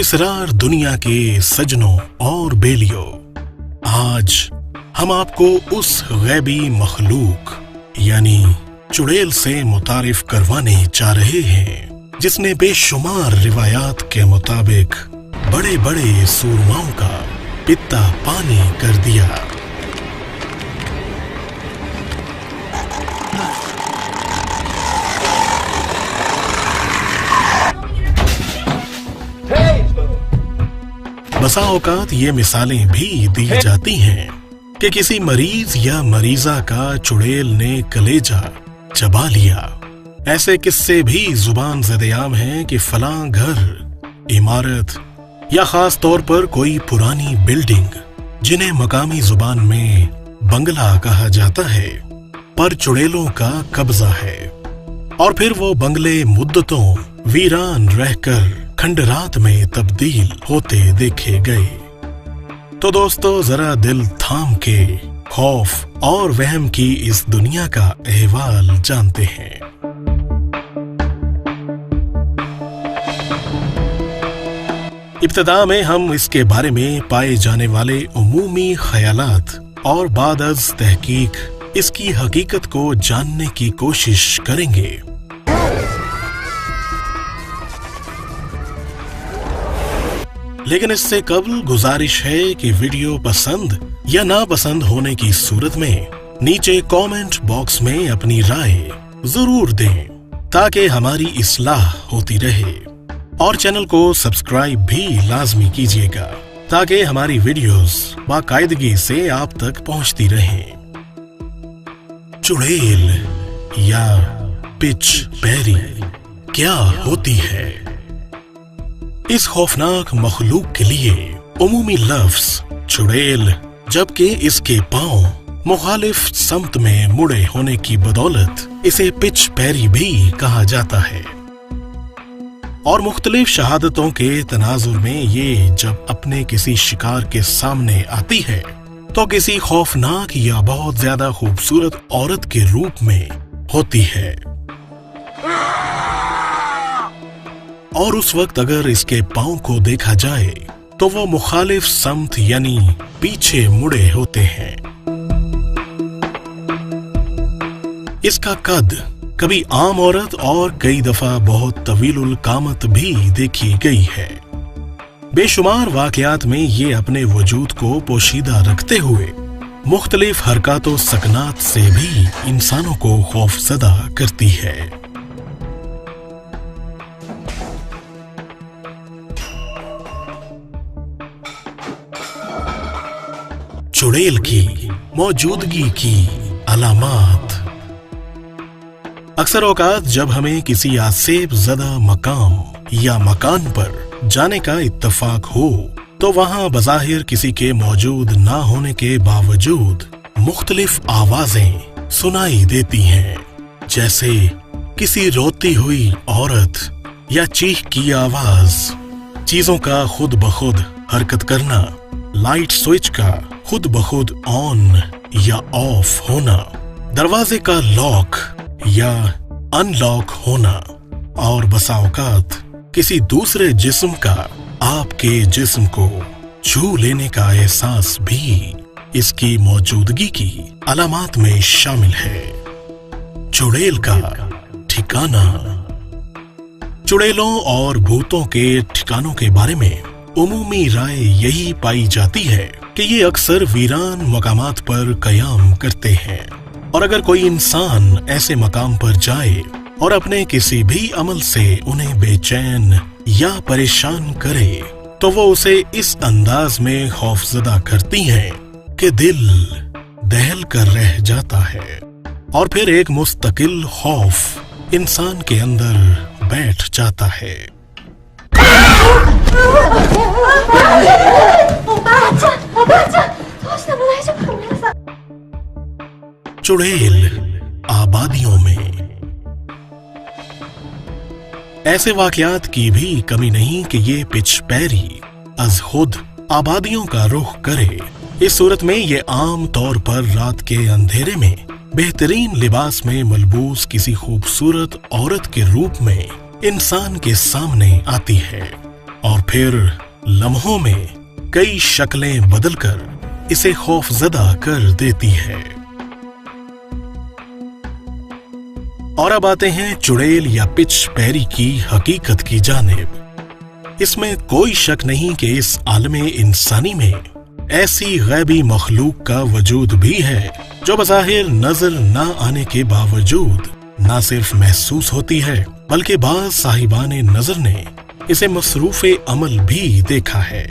पुरस्रार दुनिया के सजनों और बेलियों, आज हम आपको उस गैबी मखलूक यानी चुड़ैल से मुतारिफ करवाने जा रहे हैं जिसने बेशुमार रिवायात के मुताबिक बड़े बड़े सूरमाओं का पित्ता पानी कर दिया। बसा औकात ये मिसालें भी दी जाती हैं कि किसी मरीज या मरीजा का चुड़ैल ने कलेजा चबा लिया। ऐसे किस्से भी जुबान ज़ेद-ए-आम हैं कि फलां घर, इमारत या खास तौर पर कोई पुरानी बिल्डिंग, जिन्हें मकामी जुबान में बंगला कहा जाता है, पर चुड़ैलों का कब्जा है और फिर वो बंगले मुद्दतों वीरान रहकर खंडरात में तब्दील होते देखे गए। तो दोस्तों, जरा दिल थाम के खौफ और वहम की इस दुनिया का अहवाल जानते हैं। इब्तिदा में हम इसके बारे में पाए जाने वाले उमूमी ख्यालात और बाद अज़ तहकीक इसकी हकीकत को जानने की कोशिश करेंगे। लेकिन इससे कबल गुजारिश है कि वीडियो पसंद या नापसंद होने की सूरत में नीचे कमेंट बॉक्स में अपनी राय जरूर दें ताकि हमारी इस्लाह होती रहे, और चैनल को सब्सक्राइब भी लाजमी कीजिएगा ताकि हमारी वीडियोस बाकायदगी से आप तक पहुंचती रहें। चुड़ैल या पिच पैरी क्या होती है? इस खौफनाक मखलूक के लिए उमूमी लफ्ज चुड़ैल, जबकि इसके पांव मुखालिफ समत में मुड़े होने की बदौलत इसे पिच पैरी भी कहा जाता है। और मुख्तलिफ शहादतों के तनाजुर में ये जब अपने किसी शिकार के सामने आती है तो किसी खौफनाक या बहुत ज्यादा खूबसूरत औरत के रूप में होती है, और उस वक्त अगर इसके पांव को देखा जाए तो वो मुखालिफ समत यानी पीछे मुड़े होते हैं। इसका कद कभी आम औरत और कई दफा बहुत तवीलुल कामत भी देखी गई है। बेशुमार वाकयात में ये अपने वजूद को पोशीदा रखते हुए मुख्तलिफ हरकतों सकनात से भी इंसानों को खौफजदा करती है। चुड़ैल की मौजूदगी की अलामात। अक्सर औकात जब हमें किसी आसेब ज़दा मकाम या मकान पर जाने का इत्तफाक हो तो वहां बज़ाहिर किसी के मौजूद ना होने के बावजूद मुख्तलिफ आवाजें सुनाई देती हैं, जैसे किसी रोती हुई औरत या चीख की आवाज, चीजों का खुद ब खुद हरकत करना, लाइट स्विच का खुद ब खुद ऑन या ऑफ होना, दरवाजे का लॉक या अनलॉक होना, और बसा औकात किसी दूसरे जिस्म का आपके जिस्म को छू लेने का एहसास भी इसकी मौजूदगी की अलामात में शामिल है। चुड़ैल का ठिकाना। चुड़ैलों और भूतों के ठिकानों के बारे में उमूमी राय यही पाई जाती है कि ये अक्सर वीरान मकामात पर कयाम करते हैं, और अगर कोई इंसान ऐसे मकाम पर जाए और अपने किसी भी अमल से उन्हें बेचैन या परेशान करे तो वो उसे इस अंदाज में खौफजदा करती हैं कि दिल दहल कर रह जाता है, और फिर एक मुस्तकिल खौफ इंसान के अंदर बैठ जाता है। चुड़ैल आबादियों में। ऐसे वाकयात की भी कमी नहीं कि ये पिच पैरी अज खुद आबादियों का रुख करे। इस सूरत में ये आम तौर पर रात के अंधेरे में बेहतरीन लिबास में मलबूस किसी खूबसूरत औरत के रूप में इंसान के सामने आती है, और फिर लम्हों में कई शक्लें बदलकर इसे खौफजदा कर देती है। और अब आते हैं चुड़ैल या पिच पैरी की हकीकत की जानिब। इसमें कोई शक नहीं कि इस आलमे इंसानी में ऐसी गैबी मखलूक का वजूद भी है जो बज़ाहिर नजर न आने के बावजूद न सिर्फ महसूस होती है बल्कि बाज़ साहिबाने नजर ने इसे मसरूफ़े अमल भी देखा है।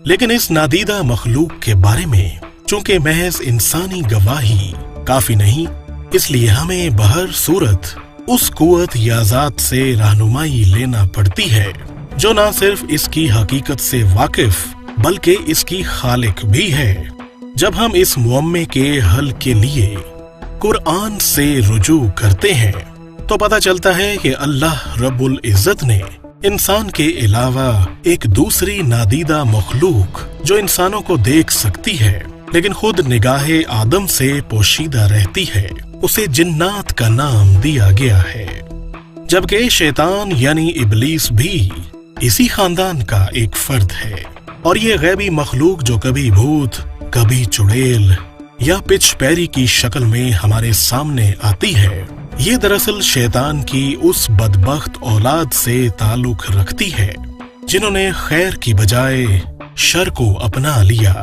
लेकिन इस नादीदा मखलूक के बारे में चूंकि महज इंसानी गवाही काफी नहीं, इसलिए हमें बहर सूरत उस कुव्वत या ज़ात से रहनुमाई लेना पड़ती है जो न सिर्फ इसकी हकीकत से वाकिफ बल्कि इसकी खालिक भी है। जब हम इस मुअम्मे के हल के लिए कुरान से रुजू करते हैं तो पता चलता है कि अल्लाह रब्बुल इज्जत ने इंसान के अलावा एक दूसरी नादीदा मखलूक जो इंसानों को देख सकती है लेकिन खुद निगाहे आदम से पोशीदा रहती है, उसे जिन्नात का नाम दिया गया है। जबकि शैतान यानी इब्लीस भी इसी खानदान का एक फर्द है। और ये गैबी मखलूक जो कभी भूत, कभी चुड़ैल या पिच पैरी की शक्ल में हमारे सामने आती है, ये दरअसल शैतान की उस बदबख्त औलाद से ताल्लुक रखती है जिन्होंने खैर की बजाय शर को अपना लिया।